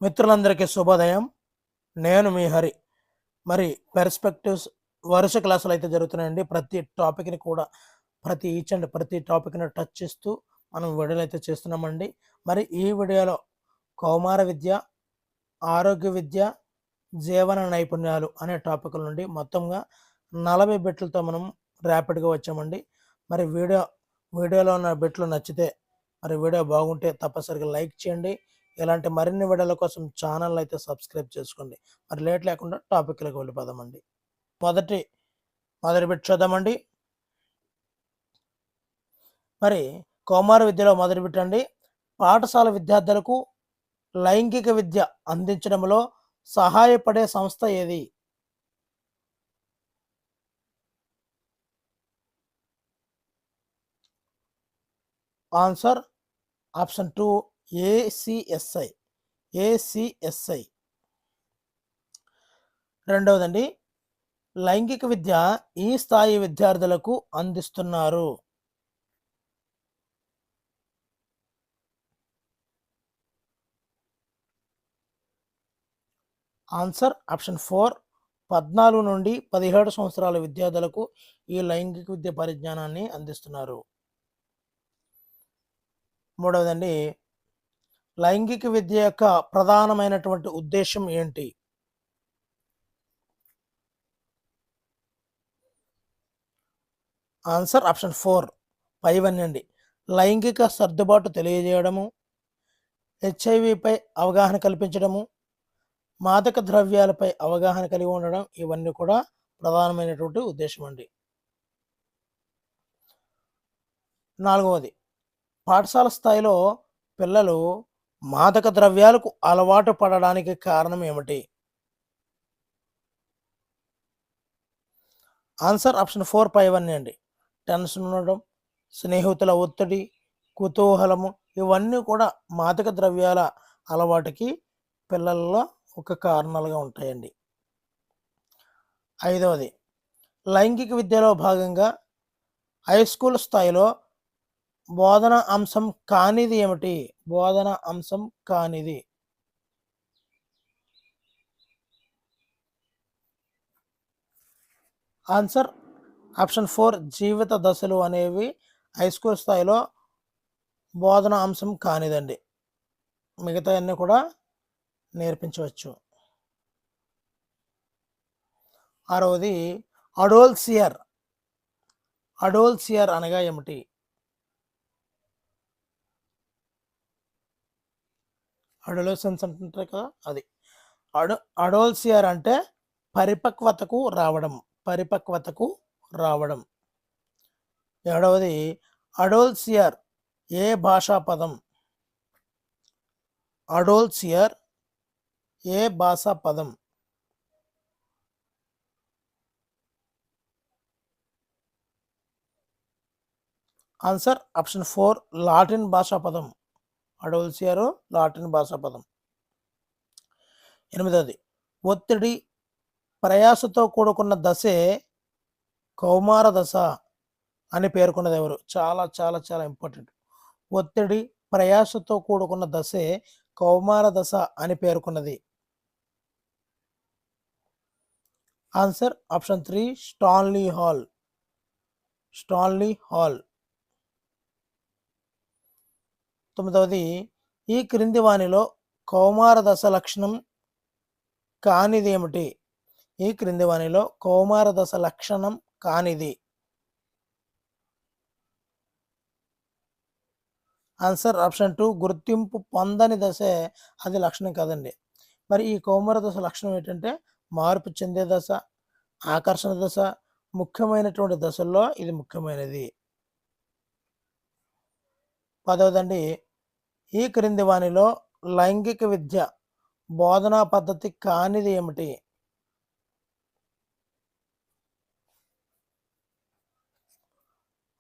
మిత్రులందరికీ శుభోదయం. నేను మీ హరి. మరి పెర్స్పెక్టివ్స్ వరుస క్లాసులు అయితే జరుగుతున్నాయండి. ప్రతి టాపిక్‌ని టచ్ చేస్తూ మనం వీడియోలు అయితే చేస్తున్నామండి. మరి ఈ వీడియోలో కౌమార విద్య, ఆరోగ్య విద్య, జీవన నైపుణ్యాలు అనే టాపిక్‌ల నుండి మొత్తంగా 40 బిట్లతో మనం ర్యాపిడ్‌గా వచ్చామండి. మరి వీడియోలో ఉన్న బిట్లు నచ్చితే, మరి వీడియో బాగుంటే తప్పనిసరిగా లైక్ చేయండి. ఇలాంటి మరిన్ని వీడియోల కోసం ఛానల్ అయితే సబ్స్క్రైబ్ చేసుకోండి. మరి లేట్ లేకుండా టాపిక్‌లోకి వెళ్ళిపోదామండి. మొదటి మొదటి బిట్ చూద్దామండి. మరి కౌమార విద్యలో మొదటి బిట్ అండి. పాఠశాల విద్యార్థులకు లైంగిక విద్య అందించడంలో సహాయపడే సంస్థ ఏది? Answer option 2 ఏసీఎస్ఐ. ఏసీఎస్ఐ. రెండవదండి, లైంగిక విద్య ఈ స్థాయి విద్యార్థులకు అందిస్తున్నారు. ఆన్సర్ ఆప్షన్ 4 14 నుండి 17 సంవత్సరాల విద్యార్థులకు ఈ లైంగిక విద్య పరిజ్ఞానాన్ని అందిస్తున్నారు. మూడవదండి, లైంగిక విద్య యొక్క ప్రధానమైనటువంటి ఉద్దేశం ఏంటి? ఆన్సర్ ఆప్షన్ 4 పైవన్నీ అండి. లైంగిక సర్దుబాటు తెలియజేయడము, హెచ్ఐవిపై అవగాహన కల్పించడము, మాదక ద్రవ్యాలపై అవగాహన కలిగి ఉండడం, ఇవన్నీ కూడా ప్రధానమైనటువంటి ఉద్దేశం అండి. నాలుగవది, పాఠశాల స్థాయిలో పిల్లలు మాదక ద్రవ్యాలకు అలవాటు పడడానికి కారణం ఏమిటి? ఆన్సర్ ఆప్షన్ 4 పైవన్నీ అండి. టెన్షన్ ఉండడం, స్నేహితుల ఒత్తిడి, కుతూహలము, ఇవన్నీ కూడా మాదక ద్రవ్యాల అలవాటుకి పిల్లల్లో ఒక కారణాలుగా ఉంటాయండి. ఐదవది, లైంగిక విద్యలో భాగంగా హై స్కూల్ స్థాయిలో బోధన అంశం కానిది ఏమిటి? బోధన అంశం కానిది. ఆన్సర్ ఆప్షన్ 4 జీవిత దశలు అనేవి హై స్కూల్ స్థాయిలో బోధన అంశం కానిదండి. మిగతా అన్నీ కూడా నేర్పించవచ్చు. ఆరవది, అడోల్సియర్. అడోల్సియర్ అనగా ఏమిటి? అడోలసెన్స్ అంటుంటారు కదా, అది. అడోల్సియర్ అంటే పరిపక్వతకు రావడం. పరిపక్వతకు రావడం. ఏడవది, అడోల్సియర్ ఏ భాషా పదం? అడోల్సియర్ ఏ భాషా పదం? ఆన్సర్ ఆప్షన్ 4 లాటిన్ భాషా పదం. అడోల్సియర్ లాటిన్ భాషా పదం. ఎనిమిదవది, ఒత్తిడి ప్రయాసతో కూడుకున్న దశే కౌమార దశ అని పేర్కొన్నది ఎవరు? చాలా చాలా చాలా ఇంపార్టెంట్. ఒత్తిడి ప్రయాసతో కూడుకున్న దశే కౌమార దశ అని పేర్కొన్నది. Answer option 3 Stanley Hall. Stanley Hall. తొమ్మిదవది, ఈ క్రింది వానిలో కౌమార దశ లక్షణం కానిది ఏమిటి? ఈ క్రింది వానిలో కౌమార దశ లక్షణం కానిది. ఆన్సర్ ఆప్షన్ 2 గుర్తింపు పొందని దశే అది లక్షణం కాదండి. మరి ఈ కౌమార దశ లక్షణం ఏంటంటే మార్పు చెందే దశ, ఆకర్షణ దశ, ముఖ్యమైనటువంటి దశల్లో ఇది ముఖ్యమైనది. 10వదండి, ఈ క్రింది వానిలో లైంగిక విద్య బోధనా పద్ధతి కానిది ఏమిటి?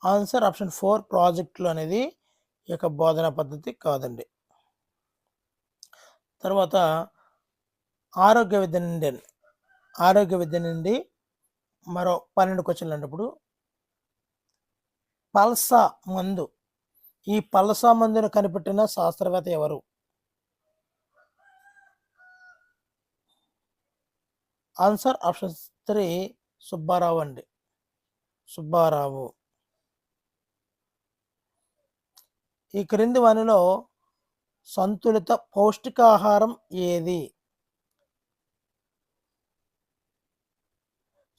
ఆన్సర్ ఆప్షన్ 4 ప్రాజెక్టులు అనేది ఈ యొక్క బోధనా పద్ధతి కాదండి. తర్వాత ఆరోగ్య విద్య నుండి మరో 12 క్వశ్చన్లు అండి. ఇప్పుడు పల్సా మందు, ఈ పల్సా మందును కనిపెట్టిన శాస్త్రవేత్త ఎవరు? ఆన్సర్ ఆప్షన్ 3 సుబ్బారావు అండి. సుబ్బారావు. ఈ క్రింది వానిలో సంతులిత పౌష్టికాహారం ఏది?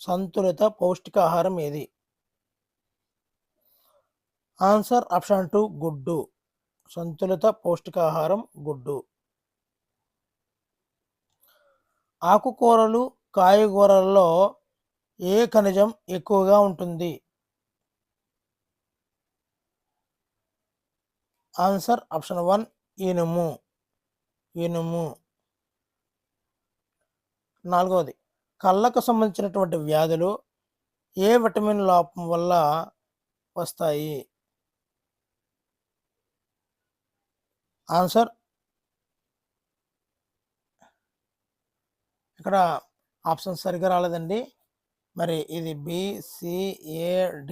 సంతులిత పౌష్టికాహారం ఏది? ఆన్సర్ ఆప్షన్ 2 గుడ్డు. సంతులిత పౌష్టికాహారం గుడ్డు. ఆకుకూరలు, కాయగూరలలో ఏ ఖనిజం ఎక్కువగా ఉంటుంది? ఆన్సర్ ఆప్షన్ 1 ఇనుము. ఇనుము. 4వది కళ్ళకు సంబంధించినటువంటి వ్యాధులు ఏ విటమిన్ లోపం వల్ల వస్తాయి? ఆన్సర్ ఇక్కడ ఆప్షన్ సరిగ్గా రాలేదండి. మరి ఇది BCAD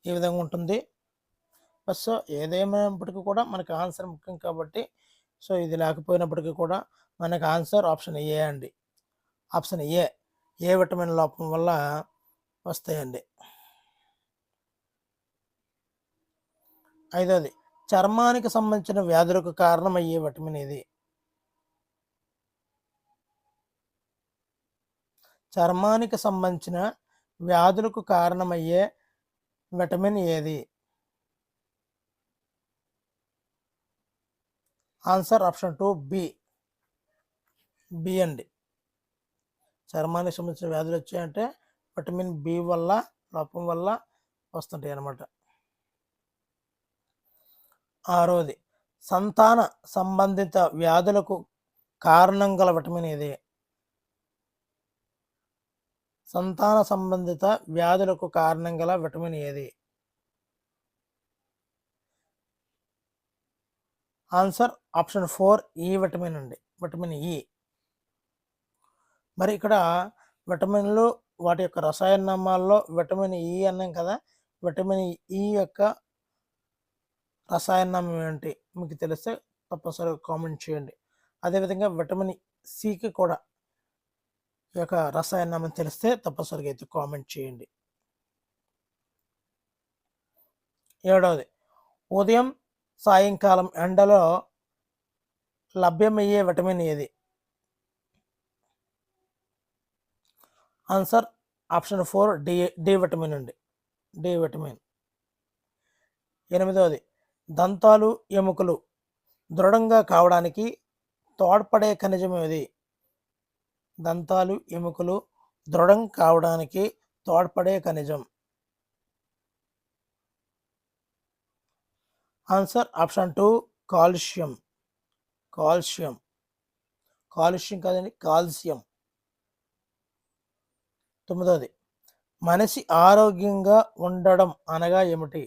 ఈ విధంగా ఉంటుంది. సో ఏదేమైనప్పటికీ కూడా మనకి ఆన్సర్ ముఖ్యం కాబట్టి సో ఇది లేకపోయినప్పటికీ కూడా మనకి ఆన్సర్ ఆప్షన్ ఏ అండి. ఆప్షన్ ఏ విటమిన్ లోపం వల్ల వస్తాయండి. 5వది చర్మానికి సంబంధించిన వ్యాధులకు కారణమయ్యే విటమిన్ ఏది? చర్మానికి సంబంధించిన వ్యాధులకు కారణమయ్యే విటమిన్ ఏది? ఆన్సర్ ఆప్షన్ 2 బి అండి. చర్మానికి సంబంధించిన వ్యాధులు వచ్చాయంటే విటమిన్ బి వల్ల లోపం వల్ల వస్తుంటాయి అన్నమాట. 6వది సంతాన సంబంధిత వ్యాధులకు కారణం గల విటమిన్ ఏది? సంతాన సంబంధిత వ్యాధులకు కారణం గల విటమిన్ ఏది? ఆన్సర్ ఆప్షన్ 4 ఈ విటమిన్ అండి. Vitamin E. మరి ఇక్కడ విటమిన్లు వాటి యొక్క రసాయన నామాల్లో విటమిన్ ఈ అన్నాం కదా. విటమిన్ ఈ యొక్క రసాయన నామం ఏంటి మీకు తెలిస్తే తప్పనిసరిగా కామెంట్ చేయండి. అదేవిధంగా విటమిన్ సికి కూడా ఈ యొక్క రసాయన నామం తెలిస్తే తప్పనిసరిగా అయితే కామెంట్ చేయండి. 7వది ఉదయం సాయంకాలం ఎండలో లభ్యమయ్యే విటమిన్ ఏది? ఆన్సర్ ఆప్షన్ 4 డి విటమిన్ అండి. D vitamin. 8వది దంతాలు ఎముకలు దృఢంగా కావడానికి తోడ్పడే ఖనిజం ఏది? దంతాలు ఎముకలు దృఢం కావడానికి తోడ్పడే ఖనిజం. Answer option 2 calcium. Calcium. Calcium కాదండి, కాల్షియం. 9వది మనిషి ఆరోగ్యంగా ఉండడం అనగా ఏమిటి?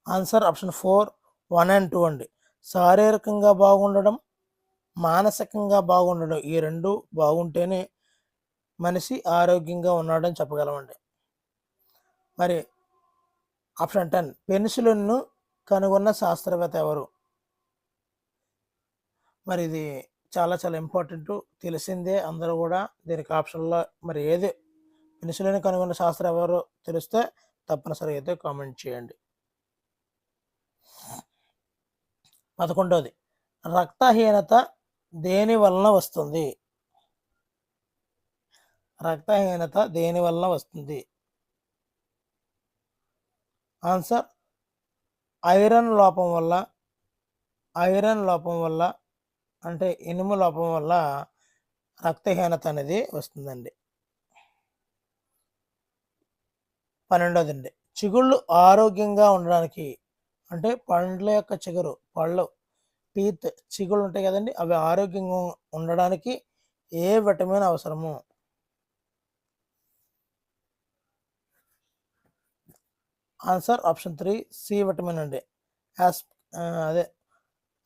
ఆన్సర్ ఆప్షన్ 4 1 and 2 అండి. శారీరకంగా బాగుండడం, మానసికంగా బాగుండడం ఈ రెండు బాగుంటేనే మనిషి ఆరోగ్యంగా ఉన్నాడని చెప్పగలమండి. మరి ఆప్షన్ 10 పెన్సిలిన్ను కనుగొన్న శాస్త్రవేత్త ఎవరు? మరి ఇది చాలా చాలా ఇంపార్టెంట్, తెలిసిందే అందరూ కూడా. దీనికి ఆప్షన్లో మరి ఏది పెన్సిలిన్ కనుగొన్న శాస్త్రం ఎవరో తెలిస్తే తప్పనిసరిగా అయితే కామెంట్ చేయండి. 11వది రక్తహీనత దేని వలన వస్తుంది? రక్తహీనత దేని వలన వస్తుంది? ఆన్సర్ ఐరన్ లోపం వల్ల. ఐరన్ లోపం వల్ల అంటే ఇనుము లోపం వల్ల రక్తహీనత అనేది వస్తుందండి. 12వది అండి చిగుళ్ళు ఆరోగ్యంగా ఉండడానికి అంటే పండ్ల యొక్క చిగురు, పళ్ళు టీత్ చిగుళ్ళు ఉంటాయి కదండి, అవి ఆరోగ్యంగా ఉండడానికి ఏ విటమిన్ అవసరము? ఆన్సర్ ఆప్షన్ 3 సి విటమిన్ అండి. అదే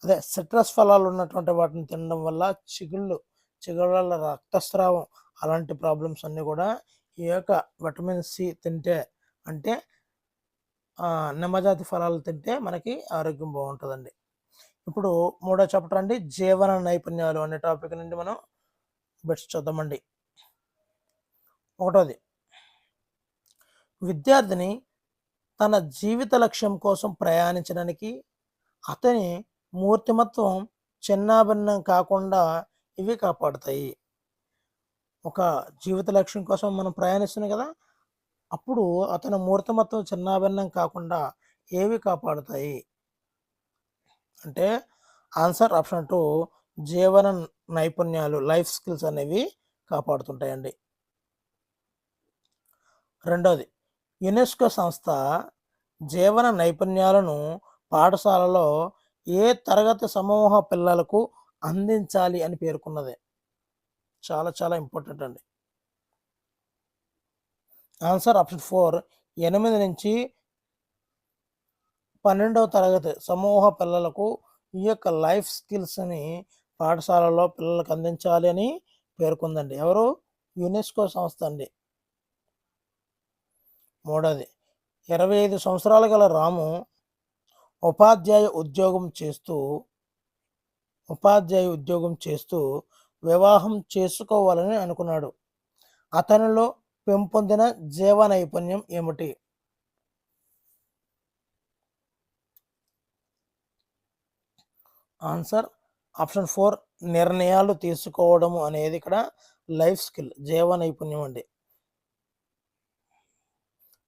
అదే సిట్రస్ ఫలాలు ఉన్నటువంటి వాటిని తినడం వల్ల చిగుళ్ళ రక్తస్రావం అలాంటి ప్రాబ్లమ్స్ అన్నీ కూడా ఈ యొక్క విటమిన్ సి తింటే అంటే నిమ్మజాతి ఫలాలు తింటే మనకి ఆరోగ్యం బాగుంటుందండి. ఇప్పుడు మూడో చాప్టర్ అండి, జీవన నైపుణ్యాలు అనే టాపిక్ నుండి మనం బిట్స్ చూద్దామండి. ఒకటోది, విద్యార్థిని తన జీవిత లక్ష్యం కోసం ప్రయాణించడానికి అతని మూర్తిమత్వం చిన్నాభిన్నం కాకుండా ఇవి కాపాడుతాయి. ఒక జీవిత లక్ష్యం కోసం మనం ప్రయాణిస్తున్నాం కదా, అప్పుడు అతని మూర్తిమత్వం చిన్నాభిన్నం కాకుండా ఏవి కాపాడుతాయి అంటే ఆన్సర్ ఆప్షన్ 2, జీవన నైపుణ్యాలు, లైఫ్ స్కిల్స్ అనేవి కాపాడుతుంటాయండి. రెండోది, యునెస్కో సంస్థ జీవన నైపుణ్యాలను పాఠశాలలో ఏ తరగతి సమూహ పిల్లలకు అందించాలి అని పేర్కొన్నది. చాలా చాలా ఇంపార్టెంట్ అండి. ఆన్సర్ ఆప్షన్ 4, 8 నుంచి 12వ తరగతి సమూహ పిల్లలకు ఈ యొక్క లైఫ్ స్కిల్స్ని పాఠశాలలో పిల్లలకు అందించాలి అని పేర్కొందండి. ఎవరు? యునెస్కో సంస్థ అండి. మూడోది, 25 సంవత్సరాలు గల రాము ఉపాధ్యాయ ఉద్యోగం చేస్తూ వివాహం చేసుకోవాలని అనుకున్నాడు. అతనిలో పెంపొందిన జీవ నైపుణ్యం ఏమిటి? ఆన్సర్ ఆప్షన్ 4, నిర్ణయాలు తీసుకోవడము అనేది ఇక్కడ లైఫ్ స్కిల్, జీవ నైపుణ్యం అండి.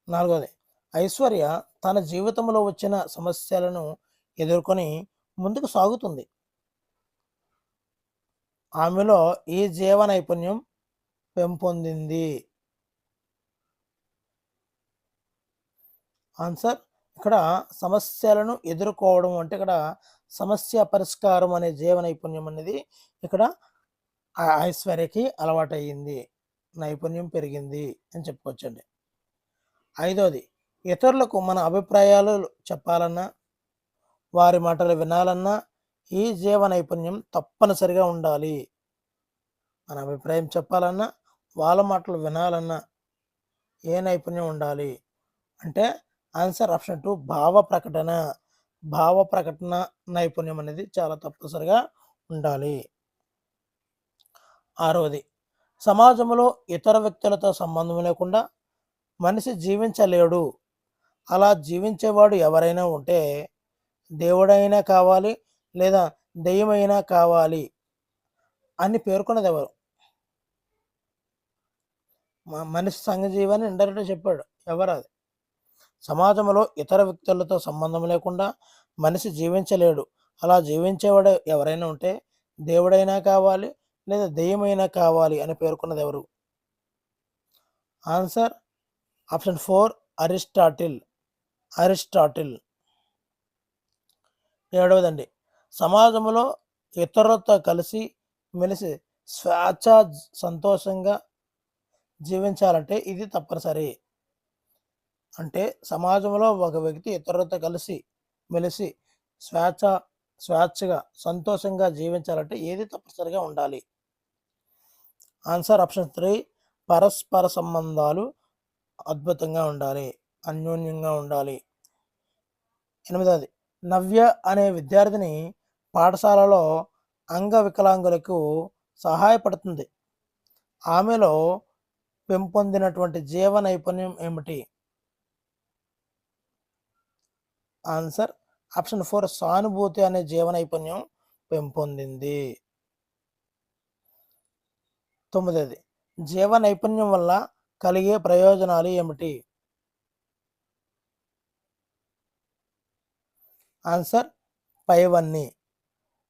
నాలుగోది, ఐశ్వర్య తన జీవితంలో వచ్చిన సమస్యలను ఎదుర్కొని ముందుకు సాగుతుంది. ఆమెలో ఈ జీవ నైపుణ్యం పెంపొందింది. ఆన్సర్ ఇక్కడ సమస్యలను ఎదుర్కోవడం అంటే ఇక్కడ సమస్య పరిష్కారం అనే జీవ నైపుణ్యం అనేది ఇక్కడ ఐశ్వర్యకి అలవాటయ్యింది, నైపుణ్యం పెరిగింది అని చెప్పుకోవచ్చండి. ఐదోది, ఇతరులకు మన అభిప్రాయాలు చెప్పాలన్నా వారి మాటలు వినాలన్నా ఈ జీవ నైపుణ్యం తప్పనిసరిగా ఉండాలి. మన అభిప్రాయం చెప్పాలన్నా వాళ్ళ మాటలు వినాలన్నా ఏ నైపుణ్యం ఉండాలి అంటే ఆన్సర్ ఆప్షన్ 2, భావ ప్రకటన నైపుణ్యం అనేది చాలా తప్పనిసరిగా ఉండాలి. ఆరవది, సమాజంలో ఇతర వ్యక్తులతో సంబంధం లేకుండా మనిషి జీవించలేడు. అలా జీవించేవాడు ఎవరైనా ఉంటే దేవుడైనా కావాలి లేదా దెయ్యమైనా కావాలి అని పేర్కొన్నది ఎవరు? మనిషి సంఘజీవని ఇండైరెక్ట్గా చెప్పాడు. ఎవరు అది? సమాజంలో ఇతర వ్యక్తులతో సంబంధం లేకుండా మనిషి జీవించలేడు. అలా జీవించేవాడు ఎవరైనా ఉంటే దేవుడైనా కావాలి లేదా దెయ్యమైనా కావాలి అని పేర్కొన్నది ఎవరు? Answer option 4, Aristotle. ఏడవదండి, సమాజంలో ఇతరులతో కలిసి మెలిసి స్వేచ్ఛ సంతోషంగా జీవించాలంటే ఇది తప్పనిసరి. అంటే సమాజంలో ఒక వ్యక్తి ఇతరులతో కలిసి మెలిసి స్వేచ్ఛగా సంతోషంగా జీవించాలంటే ఏది తప్పనిసరిగా ఉండాలి? ఆన్సర్ ఆప్షన్ 3, పరస్పర సంబంధాలు అద్భుతంగా ఉండాలి, అన్యోన్యంగా ఉండాలి. ఎనిమిదవది, నవ్య అనే విద్యార్థిని పాఠశాలలో అంగవికలాంగులకు సహాయపడుతుంది. ఆమెలో పెంపొందినటువంటి జీవ నైపుణ్యం ఏమిటి? ఆన్సర్ ఆప్షన్ 4, సానుభూతి అనే జీవ నైపుణ్యం పెంపొందింది. తొమ్మిదవది, జీవ నైపుణ్యం వల్ల కలిగే ప్రయోజనాలు ఏమిటి? ఆన్సర్ పైవన్నీ.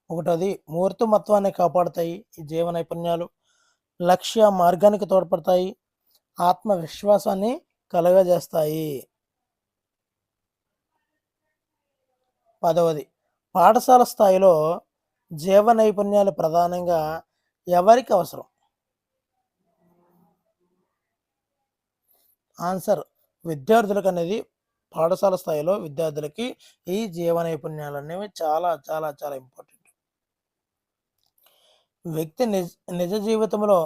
ఒకటోది, మూర్తిమత్వాన్ని కాపాడుతాయి ఈ జీవ నైపుణ్యాలు, లక్ష్య మార్గానికి తోడ్పడతాయి, ఆత్మవిశ్వాసాన్ని కలుగజేస్తాయి. 10వది, పాఠశాల స్థాయిలో జీవ నైపుణ్యాలు ప్రధానంగా ఎవరికి అవసరం? ఆన్సర్ విద్యార్థులకు అనేది పాఠశాల స్థాయిలో విద్యార్థులకి ఈ జీవ నైపుణ్యాలు అనేవి చాలా చాలా చాలా ఇంపార్టెంట్. వ్యక్తి నిజ జీవితంలో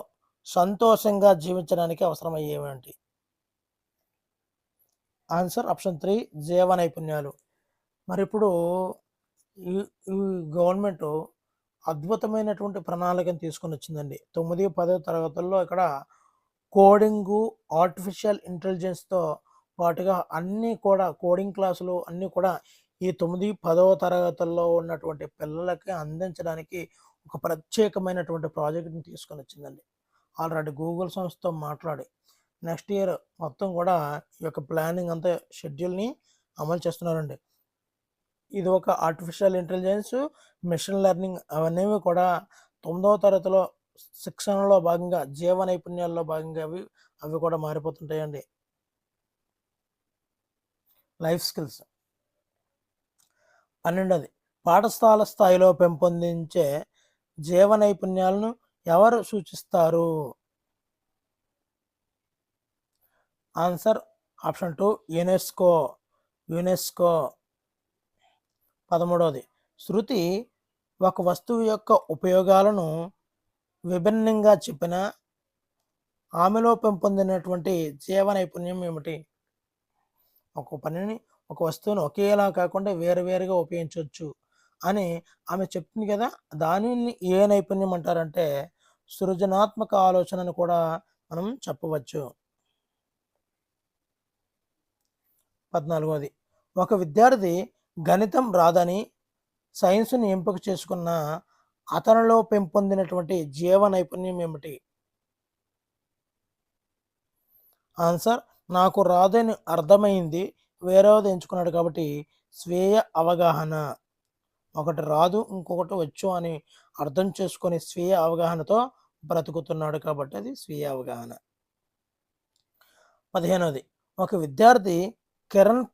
సంతోషంగా జీవించడానికి అవసరమయ్యేవి. ఆన్సర్ ఆప్షన్ 3, జీవ నైపుణ్యాలు. మరి ఇప్పుడు ఈ ఈ గవర్నమెంట్ అద్భుతమైనటువంటి ప్రణాళికను తీసుకొని వచ్చిందండి. 9, 10 తరగతుల్లో ఇక్కడ కోడింగు, ఆర్టిఫిషియల్ ఇంటెలిజెన్స్‌తో పాటుగా అన్నీ కూడా కోడింగ్ క్లాసులు అన్నీ కూడా ఈ 9, 10వ తరగతుల్లో ఉన్నటువంటి పిల్లలకి అందించడానికి ఒక ప్రత్యేకమైనటువంటి ప్రాజెక్ట్‌ని తీసుకొనొచ్చిందండి. ఆల్రెడీ గూగుల్ సంస్థతో మాట్లాడి నెక్స్ట్ ఇయర్ మొత్తం కూడా ఈ యొక్క ప్లానింగ్ అంతా షెడ్యూల్‌ని అమలు చేస్తున్నారండి. ఇది ఒక ఆర్టిఫిషియల్ ఇంటెలిజెన్స్, మెషిన్ లెర్నింగ్ అవన్నీ కూడా 9వ తరగతిలో శిక్షణలో భాగంగా జీవ నైపుణ్యాల్లో భాగంగా అవి కూడా మారిపోతుంటాయండి. Life skills. 12ది పాఠశాల స్థాయిలో పెంపొందించే జీవ నైపుణ్యాలను ఎవరు సూచిస్తారు? Answer option 2 UNESCO. యునెస్కో. 13వది శృతి ఒక వస్తువు యొక్క ఉపయోగాలను విభిన్నంగా చెప్పిన ఆమెలో పెంపొందినటువంటి జీవ నైపుణ్యం ఏమిటి? ఒక పనిని ఒక వస్తువును ఒకేలా కాకుండా వేరువేరుగా ఉపయోగించవచ్చు అని ఆమె చెప్తుంది కదా, దానిని ఏ నైపుణ్యం అంటారంటే సృజనాత్మక ఆలోచనను కూడా మనం చెప్పవచ్చు. 14వది ఒక విద్యార్థి గణితం రాదని సైన్స్ను ఎంపిక చేసుకున్న అతనిలో పెంపొందినటువంటి జీవ నైపుణ్యం ఏమిటి? ఆన్సర్ నాకు రాదని అర్థమైంది వేరేది ఎంచుకున్నాడు కాబట్టి స్వీయ అవగాహన. ఒకటి రాదు ఇంకొకటి వచ్చు అని అర్థం చేసుకొని స్వీయ అవగాహనతో బ్రతుకుతున్నాడు కాబట్టి అది స్వీయ అవగాహన. 15వది ఒక విద్యార్థి కిరణ్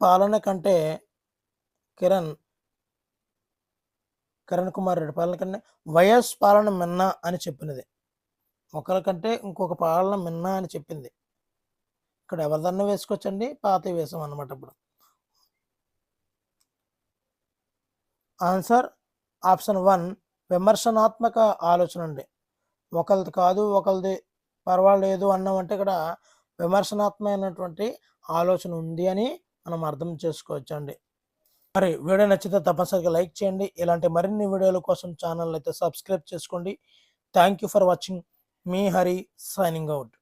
కుమార్ రెడ్డి పాలన కంటే వైఎస్ పాలన మిన్నా అని చెప్పినది. ఒకరికంటే ఇంకొక పాలన మిన్నా అని చెప్పింది. ఇక్కడ ఎవరిదన్నా వేసుకోవచ్చండి, పాత వేసాం అన్నమాట. ఇప్పుడు ఆన్సర్ ఆప్షన్ 1 విమర్శనాత్మక ఆలోచన అండి. ఒకరిది కాదు ఒకరిది పర్వాలేదు అన్నామంటే ఇక్కడ విమర్శనాత్మకమైనటువంటి ఆలోచన ఉంది అని మనం అర్థం చేసుకోవచ్చండి. మరి వీడియో నచ్చితే తప్పనిసరిగా లైక్ చేయండి. ఇలాంటి మరిన్ని వీడియోల కోసం ఛానల్ అయితే సబ్స్క్రైబ్ చేసుకోండి. Thank you for watching. Me Hari signing out.